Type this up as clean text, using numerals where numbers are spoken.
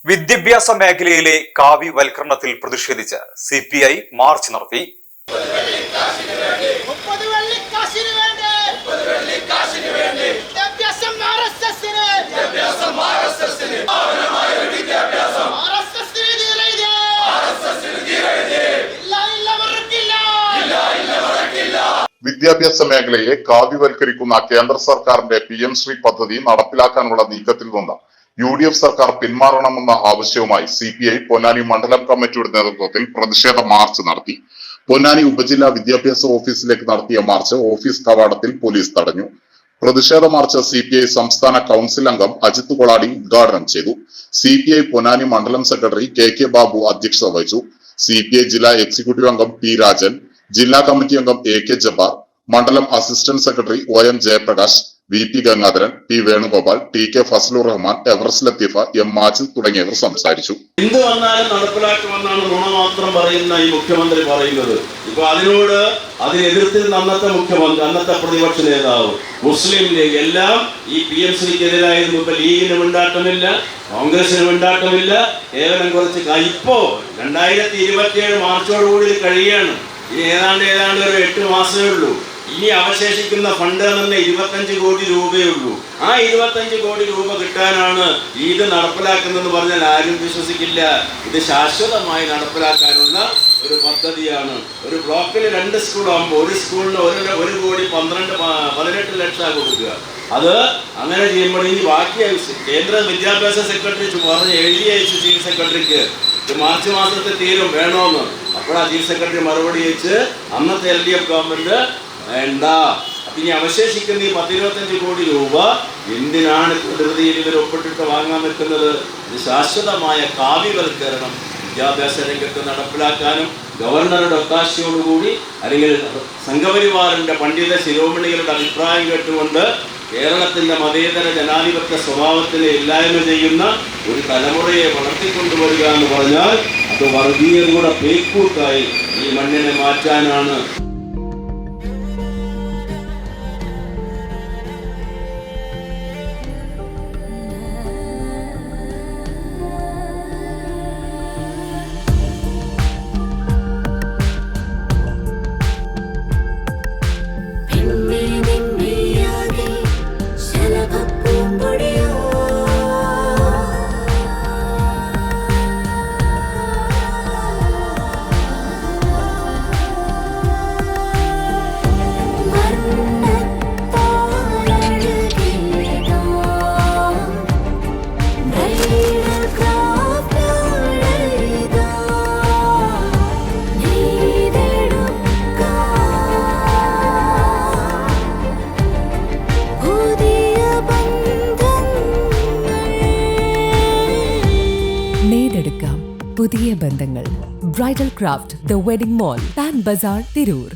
വിദ്യാഭ്യാസ മേഖലയിലെ കാവ്യവൽക്കരണത്തിൽ പ്രതിഷേധിച്ച് CPI മാർച്ച് നടത്തി. വിദ്യാഭ്യാസ മേഖലയെ കാവ്യവൽക്കരിക്കുന്ന കേന്ദ്ര സർക്കാരിന്റെ PM ശ്രീ പദ്ധതി നടപ്പിലാക്കാനുള്ള നീക്കത്തിൽ നിന്ന് UDF സർക്കാർ പിന്മാറണമെന്ന ആവശ്യവുമായി CPI പൊന്നാനി മണ്ഡലം കമ്മിറ്റിയുടെ നേതൃത്വത്തിൽ പ്രതിഷേധ മാർച്ച് നടത്തി. പൊന്നാനി ഉപജില്ലാ വിദ്യാഭ്യാസ ഓഫീസിലേക്ക് നടത്തിയ മാർച്ച് ഓഫീസ് കവാടത്തിൽ പോലീസ് തടഞ്ഞു. പ്രതിഷേധ മാർച്ച് CPI സംസ്ഥാന കൗൺസിൽ അംഗം അജിത് കൊളാടി ഉദ്ഘാടനം ചെയ്തു. CPI പൊന്നാനി മണ്ഡലം സെക്രട്ടറി KK ബാബു അധ്യക്ഷത വഹിച്ചു. CPI ജില്ലാ എക്സിക്യൂട്ടീവ് അംഗം P രാജൻ, ജില്ലാ കമ്മിറ്റി അംഗം AK ജബ്ബാർ, മണ്ഡലം assistant secretary OM Jayaprakash, VP Gangadharan, P Venugopal, TK Fazlur Rahman, Everest Latifa, M Majid തുടങ്ങിയവർ സംസാരിച്ചു. എന്ത് വന്നാലും നടപ്പിലാക്കുമെന്നാണ് നുണ മാത്രം പറയുന്ന ഈ മുഖ്യമന്ത്രി പറയുന്നത്. ഇപ്പൊ അതിനെ എതിർത്തിരുന്ന അന്നത്തെ പ്രതിപക്ഷ നേതാവ്, മുസ്ലിം ലീഗ് എല്ലാം ഈ PMCക്കെതിരായിരുന്നു. ഇപ്പൊ ലീഗിന് മിണ്ടാട്ടമില്ല, കോൺഗ്രസിന് മിണ്ടാട്ടമില്ല. കേവലം കുറച്ച് ഇപ്പോ 2027 മാർച്ചോടുകൂടി കഴിയാണ്. ഇനി ഏതാണ്ട് ഒരു 8 മാസമേ ഉള്ളൂ. ഇനി അവശേഷിക്കുന്ന ഫണ്ട് തന്നെ 25 കോടി രൂപയേ ഉള്ളൂ. ആ 25 കോടി രൂപ കിട്ടാനാണ് ഇത് നടപ്പിലാക്കുന്നതെന്ന് പറഞ്ഞാൽ ആരും വിശ്വസിക്കില്ല. ഇത് ശാശ്വതമായി നടപ്പിലാക്കാനുള്ള ഒരു പദ്ധതിയാണ്. ഒരു ബ്ലോക്കിൽ 2 സ്കൂളാകുമ്പോൾ ഒരു സ്കൂളിന് 1 കോടി 18 ലക്ഷം കൊടുക്കുക. അത് അങ്ങനെ ചെയ്യുമ്പോൾ ഇനി ബാക്കി കേന്ദ്ര വിദ്യാഭ്യാസ സെക്രട്ടറി പറഞ്ഞ് എഴുതി അയച്ചു ചീഫ് സെക്രട്ടറിക്ക് മാർച്ച് മാസത്തിൽ തീരും വേണമെന്ന്. അപ്പോൾ ചീഫ് സെക്രട്ടറി മറുപടി അയച്ച് അന്നത്തെ LDF ഗവൺമെന്റ് വേണ്ട, ഇനി അവശേഷിക്കുന്ന ഈ 10-25 കോടി രൂപ എന്തിനാണ് പ്രകൃതിയിൽ ഇവർ ഒപ്പിട്ടിട്ട് വാങ്ങാൻ നിൽക്കുന്നത്? ഇത് ശാശ്വതമായ കാവ്യവൽക്കരണം വിദ്യാഭ്യാസ രംഗത്ത് നടപ്പിലാക്കാനും ഗവർണറുടെ ഒത്താശയോടുകൂടി അല്ലെങ്കിൽ സംഘപരിവാറിന്റെ പണ്ഡിത ശിരോമണികളുടെ അഭിപ്രായം കേട്ടുകൊണ്ട് കേരളത്തിന്റെ മതേതര ജനാധിപത്യ സ്വഭാവത്തിനെ ഇല്ലായ്മ ചെയ്യുന്ന ഒരു തലമുറയെ വളർത്തിക്കൊണ്ടുവരിക എന്ന് പറഞ്ഞാൽ അത് വർഗീയതയുടെ പേക്കൂട്ടായി ഈ മണ്ണിനെ മാറ്റാനാണ്. പുതിയ ബന്ധങ്ങൾ. Bridal craft, the wedding mall, Pan Bazaar, Tirur.